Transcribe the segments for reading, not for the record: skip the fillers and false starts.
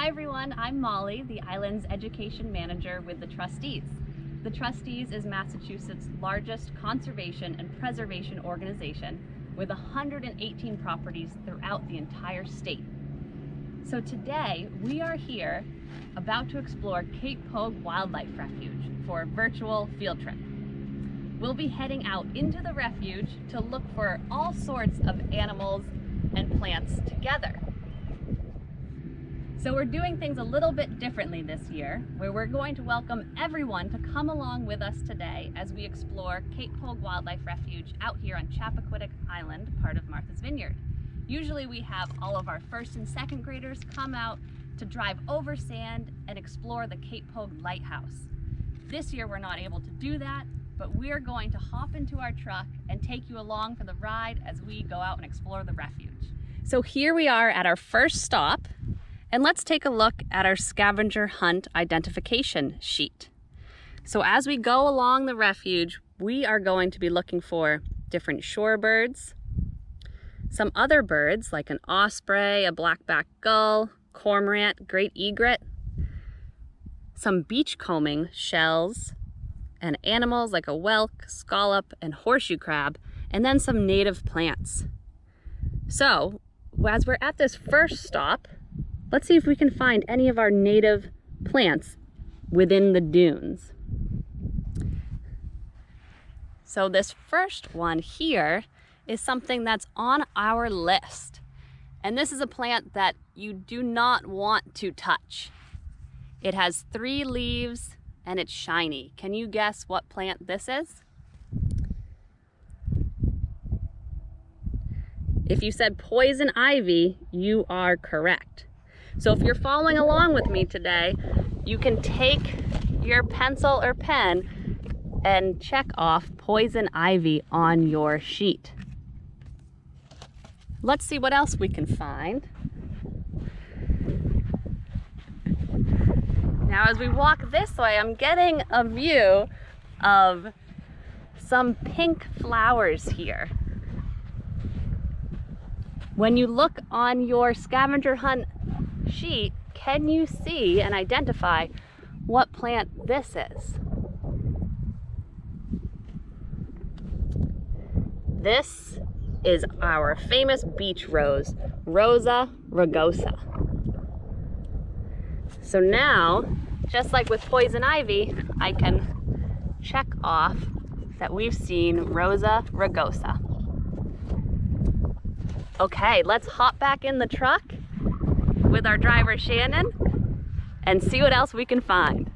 Hi everyone, I'm Molly, the island's education manager with the Trustees. The Trustees is Massachusetts' largest conservation and preservation organization with 118 properties throughout the entire state. So today we are here about to explore Cape Poge Wildlife Refuge for a virtual field trip. We'll be heading out into the refuge to look for all sorts of animals and plants together. So we're doing things a little bit differently this year, where we're going to welcome everyone to come along with us today as we explore Cape Poge Wildlife Refuge out here on Chappaquiddick Island, part of Martha's Vineyard. Usually we have all of our first and second graders come out to drive over sand and explore the Cape Poge Lighthouse. This year we're not able to do that, but we're going to hop into our truck and take you along for the ride as we go out and explore the refuge. So here we are at our first stop. And let's take a look at our scavenger hunt identification sheet. So as we go along the refuge, we are going to be looking for different shorebirds, some other birds like an osprey, a black-backed gull, cormorant, great egret, some beachcombing shells, and animals like a whelk, scallop, and horseshoe crab, and then some native plants. So as we're at this first stop, let's see if we can find any of our native plants within the dunes. So this first one here is something that's on our list. And this is a plant that you do not want to touch. It has 3 leaves and it's shiny. Can you guess what plant this is? If you said poison ivy, you are correct. So if you're following along with me today, you can take your pencil or pen and check off poison ivy on your sheet. Let's see what else we can find. Now as we walk this way, I'm getting a view of some pink flowers here. When you look on your scavenger hunt sheet, can you see and identify what plant this is? This is our famous beach rose, Rosa rugosa. So now, just like with poison ivy, I can check off that we've seen Rosa rugosa. Okay, let's hop back in the truck with our driver Shannon and see what else we can find.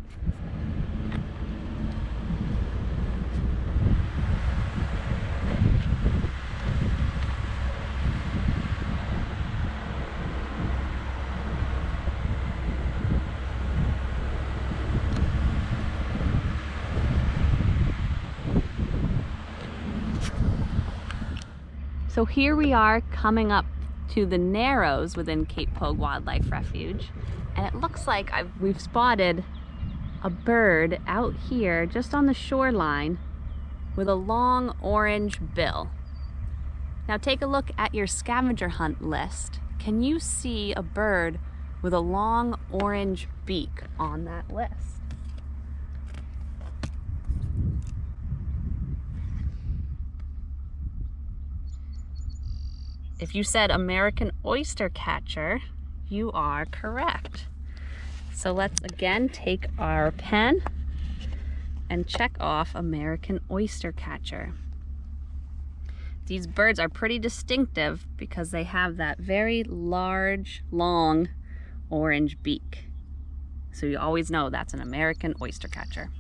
So here we are coming up to the narrows within Cape Poge Wildlife Refuge, and it looks like we've spotted a bird out here just on the shoreline with a long orange bill. Now take a look at your scavenger hunt list. Can you see a bird with a long orange beak on that list? If you said American oyster catcher, you are correct. So let's again take our pen and check off American oyster catcher. These birds are pretty distinctive because they have that very large, long orange beak. So you always know that's an American oyster catcher.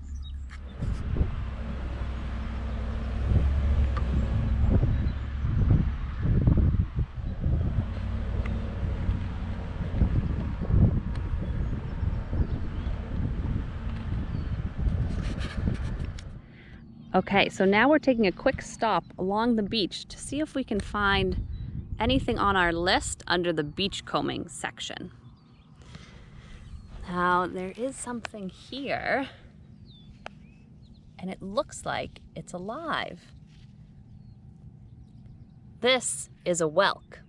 Okay, so now we're taking a quick stop along the beach to see if we can find anything on our list under the beachcombing section. Now, there is something here, and it looks like it's alive. This is a whelk.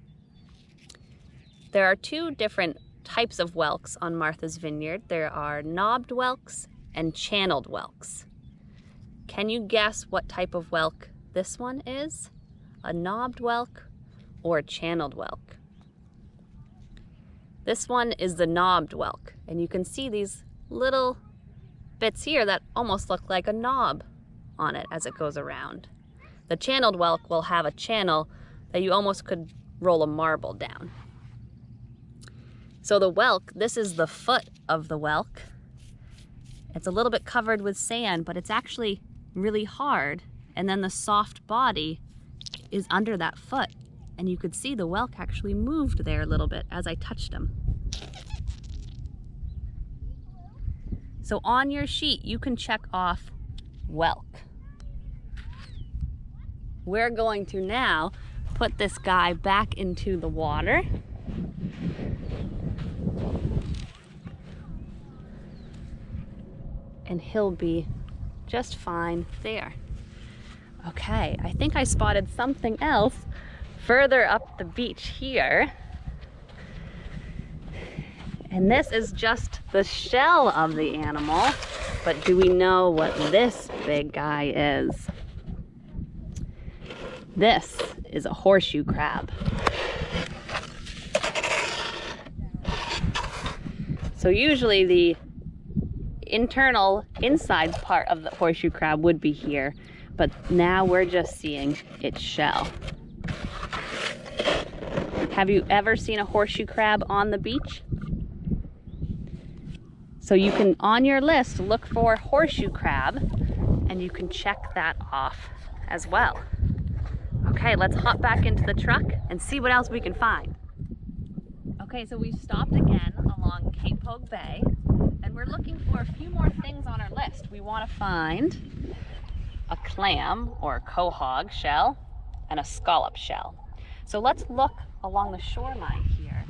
There are two different types of whelks on Martha's Vineyard. There are knobbed whelks and channeled whelks. Can you guess what type of whelk this one is? A knobbed whelk or a channeled whelk? This one is the knobbed whelk, and you can see these little bits here that almost look like a knob on it as it goes around. The channeled whelk will have a channel that you almost could roll a marble down. So the whelk, this is the foot of the whelk. It's a little bit covered with sand, but it's actually really hard. And then the soft body is under that foot. And you could see the whelk actually moved there a little bit as I touched him. So on your sheet, you can check off whelk. We're going to now put this guy back into the water. And he'll be just fine there. Okay, I think I spotted something else further up the beach here. And this is just the shell of the animal, but do we know what this big guy is? This is a horseshoe crab. So usually the inside part of the horseshoe crab would be here, but now we're just seeing its shell. Have you ever seen a horseshoe crab on the beach? So you can, on your list, look for horseshoe crab, and you can check that off as well. Okay, let's hop back into the truck and see what else we can find. Okay, so we've stopped again along Cape Poge Bay, and we're looking for a few more things on our list. We want to find a clam or a quahog shell and a scallop shell. So let's look along the shoreline here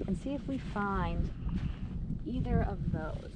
and see if we find either of those.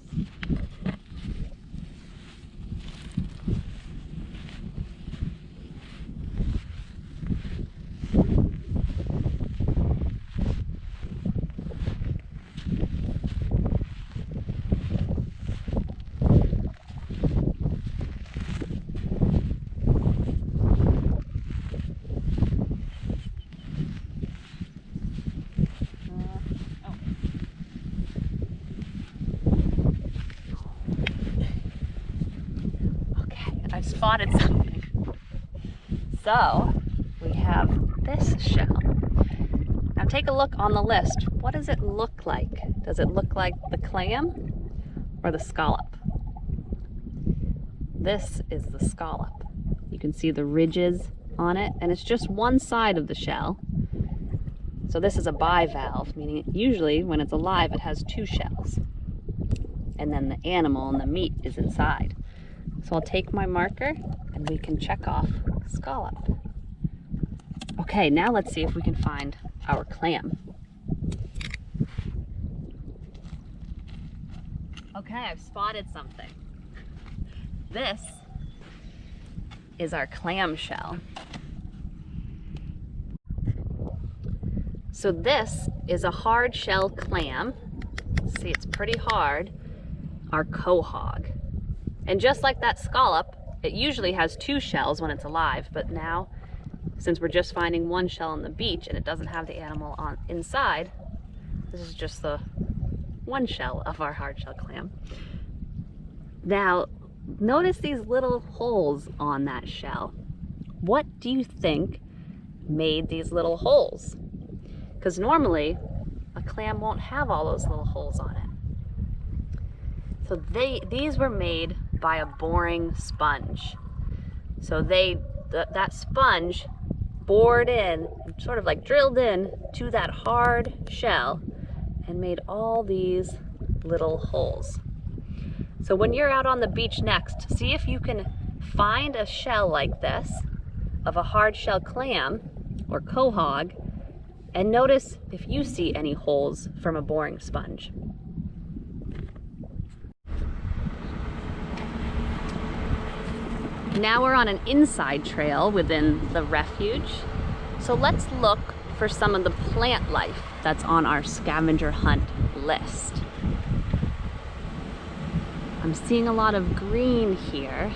Spotted something. So we have this shell. Now take a look on the list. What does it look like? Does it look like the clam or the scallop? This is the scallop. You can see the ridges on it, and it's just one side of the shell. So this is a bivalve, meaning usually when it's alive it has two shells. And then the animal and the meat is inside. So I'll take my marker and we can check off scallop. Okay, now let's see if we can find our clam. Okay, I've spotted something. This is our clam shell. So this is a hard shell clam. See, it's pretty hard. Our quahog. And just like that scallop, it usually has two shells when it's alive, but now, since we're just finding one shell on the beach and it doesn't have the animal on inside, this is just the one shell of our hard shell clam. Now, notice these little holes on that shell. What do you think made these little holes? Because normally, a clam won't have all those little holes on it. So these were made by a boring sponge. So that sponge bored in, sort of like drilled in to that hard shell and made all these little holes. So when you're out on the beach next, see if you can find a shell like this of a hard shell clam or quahog, and notice if you see any holes from a boring sponge. Now we're on an inside trail within the refuge. So let's look for some of the plant life that's on our scavenger hunt list. I'm seeing a lot of green here.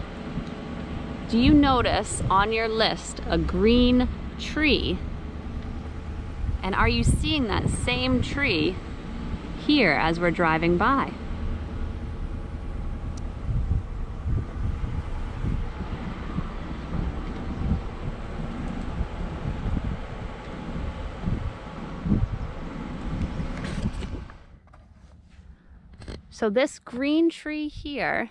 Do you notice on your list a green tree? And are you seeing that same tree here as we're driving by? So this green tree here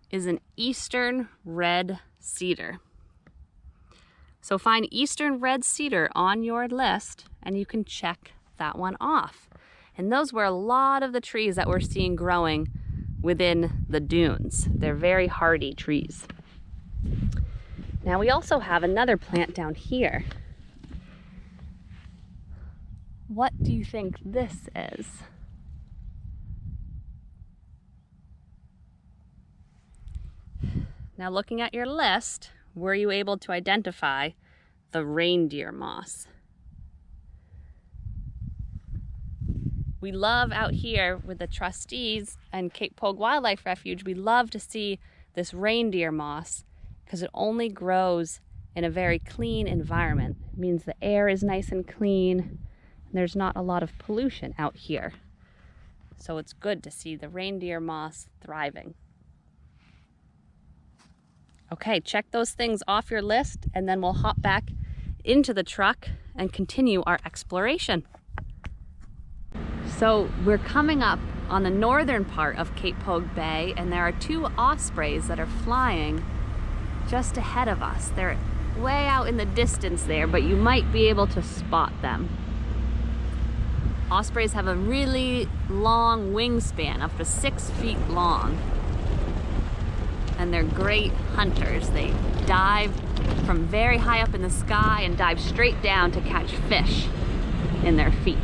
is an eastern red cedar. So find eastern red cedar on your list and you can check that one off. And those were a lot of the trees that we're seeing growing within the dunes. They're very hardy trees. Now we also have another plant down here. What do you think this is? Now looking at your list, were you able to identify the reindeer moss? We love out here with the trustees and Cape Poge Wildlife Refuge, we love to see this reindeer moss because it only grows in a very clean environment. It means the air is nice and clean and there's not a lot of pollution out here. So it's good to see the reindeer moss thriving. Okay, check those things off your list and then we'll hop back into the truck and continue our exploration. So we're coming up on the northern part of Cape Poge Bay and there are two ospreys that are flying just ahead of us. They're way out in the distance there, but you might be able to spot them. Ospreys have a really long wingspan, up to 6 feet long. And they're great hunters. They dive from very high up in the sky and dive straight down to catch fish in their feet.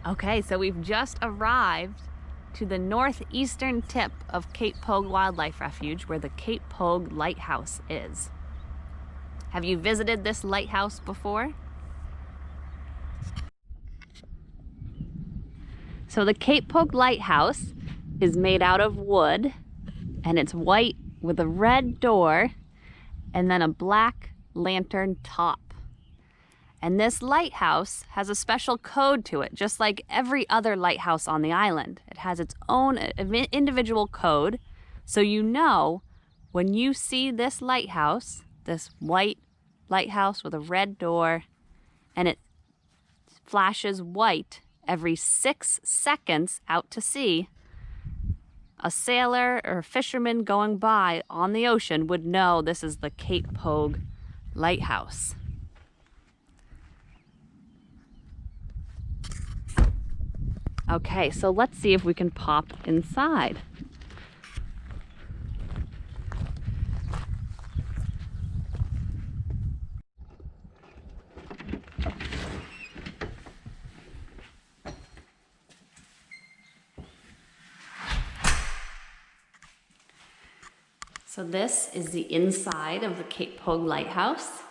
Okay, so we've just arrived to the northeastern tip of Cape Poge Wildlife Refuge, where the Cape Poge Lighthouse is. Have you visited this lighthouse before? So the Cape Poge Lighthouse is made out of wood, and it's white with a red door and then a black lantern top. And this lighthouse has a special code to it, just like every other lighthouse on the island. It has its own individual code, so you know when you see this lighthouse, this white lighthouse with a red door, and it flashes white every 6 seconds out to sea, a sailor or a fisherman going by on the ocean would know this is the Cape Poge Lighthouse. Okay, so let's see if we can pop inside. So this is the inside of the Cape Poge Lighthouse.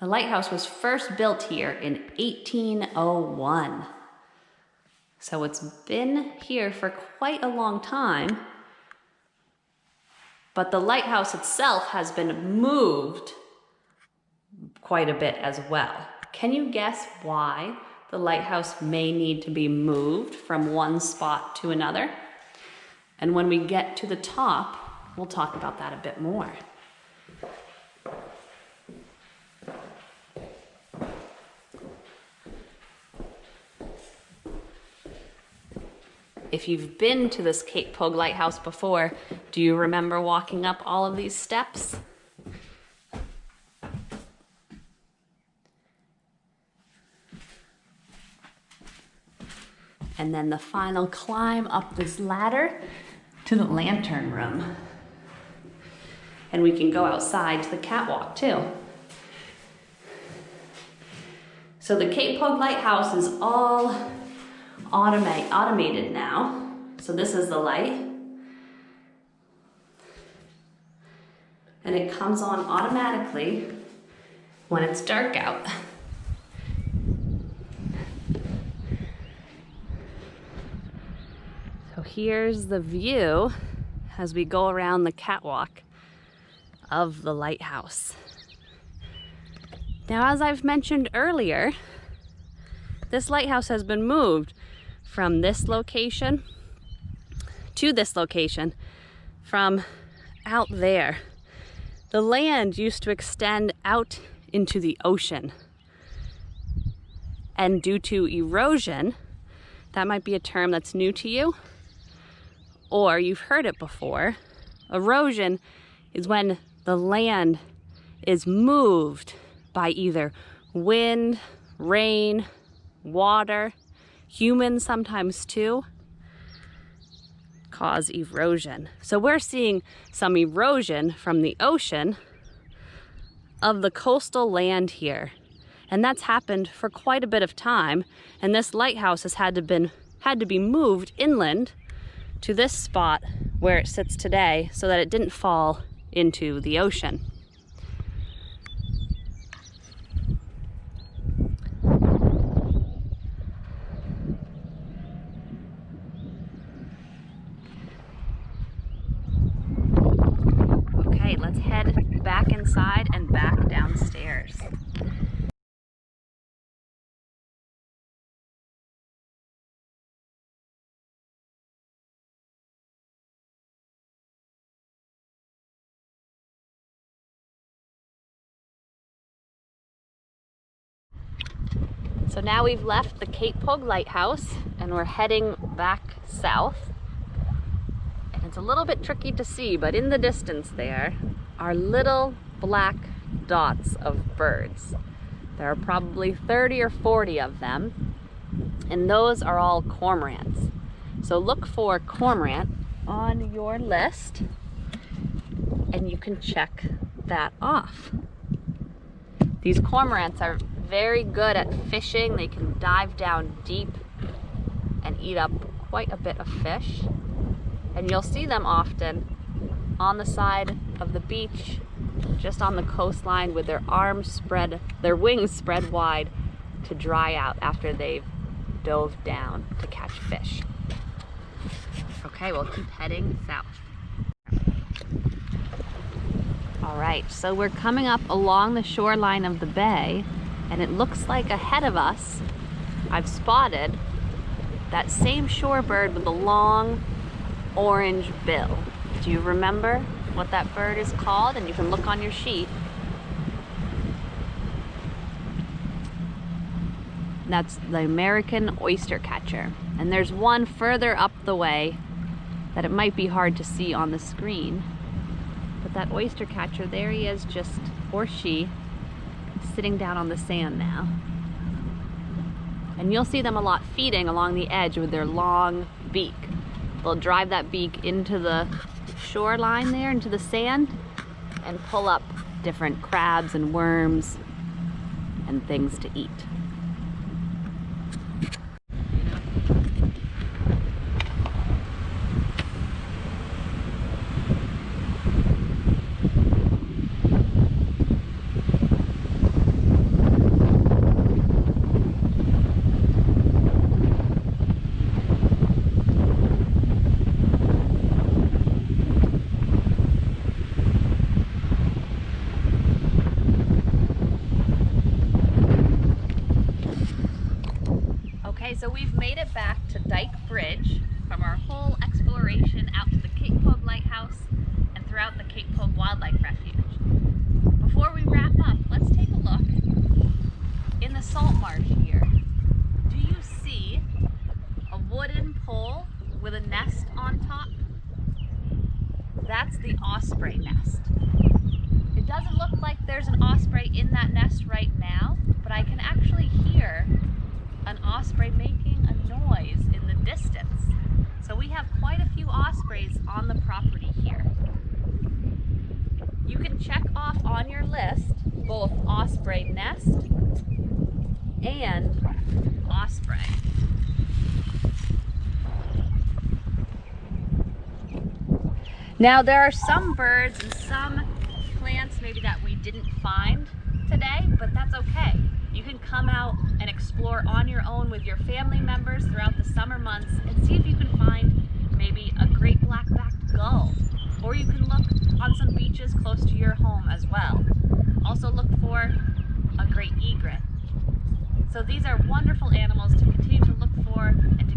The lighthouse was first built here in 1801. So it's been here for quite a long time, but the lighthouse itself has been moved quite a bit as well. Can you guess why the lighthouse may need to be moved from one spot to another? And when we get to the top, we'll talk about that a bit more. If you've been to this Cape Poge Lighthouse before, do you remember walking up all of these steps? And then the final climb up this ladder to the lantern room. And we can go outside to the catwalk too. So the Cape Poge Lighthouse is all automated now. So this is the light. And it comes on automatically when it's dark out. So here's the view as we go around the catwalk of the lighthouse. Now, as I've mentioned earlier, this lighthouse has been moved from this location to this location from out there. The land used to extend out into the ocean. And due to erosion, that might be a term that's new to you, or you've heard it before. Erosion is when the land is moved by either wind, rain, water, humans sometimes too, cause erosion. So we're seeing some erosion from the ocean of the coastal land here. And that's happened for quite a bit of time. And this lighthouse has had to be moved inland to this spot where it sits today so that it didn't fall into the ocean. Okay, let's head back inside and back downstairs. So now we've left the Cape Poge Lighthouse and we're heading back south. And it's a little bit tricky to see, but in the distance there are little black dots of birds. There are probably 30 or 40 of them, and those are all cormorants. So look for cormorant on your list and you can check that off. These cormorants are very good at fishing. They can dive down deep and eat up quite a bit of fish. And you'll see them often on the side of the beach, just on the coastline with their arms spread, their wings spread wide to dry out after they've dove down to catch fish. Okay, we'll keep heading south. All right, so we're coming up along the shoreline of the bay, and it looks like ahead of us, I've spotted that same shorebird with the long orange bill. Do you remember what that bird is called? And you can look on your sheet. That's the American oyster catcher. And there's one further up the way that it might be hard to see on the screen. But that oyster catcher, there he is, just, or she, sitting down on the sand now. And you'll see them a lot feeding along the edge with their long beak. They'll drive that beak into the shoreline there, into the sand, and pull up different crabs and worms and things to eat. So we've made it back to Dyke Bridge from our whole exploration out to the Cape Poge Lighthouse and throughout the Cape Poge Wildlife Refuge. Before we wrap up, let's take a look in the salt marsh here. Do you see a wooden pole with a nest on top? That's the osprey nest. It doesn't look like there's an osprey in that nest right now, but I can actually hear an osprey making a noise. noise in the distance. So we have quite a few ospreys on the property here. You can check off on your list both osprey nest and osprey. Now there are some birds and some plants maybe that we didn't find today, but that's okay. You can come out and explore on your own with your family members throughout the summer months and see if you can find maybe a great black-backed gull, or you can look on some beaches close to your home as well. Also look for a great egret. So these are wonderful animals to continue to look for and to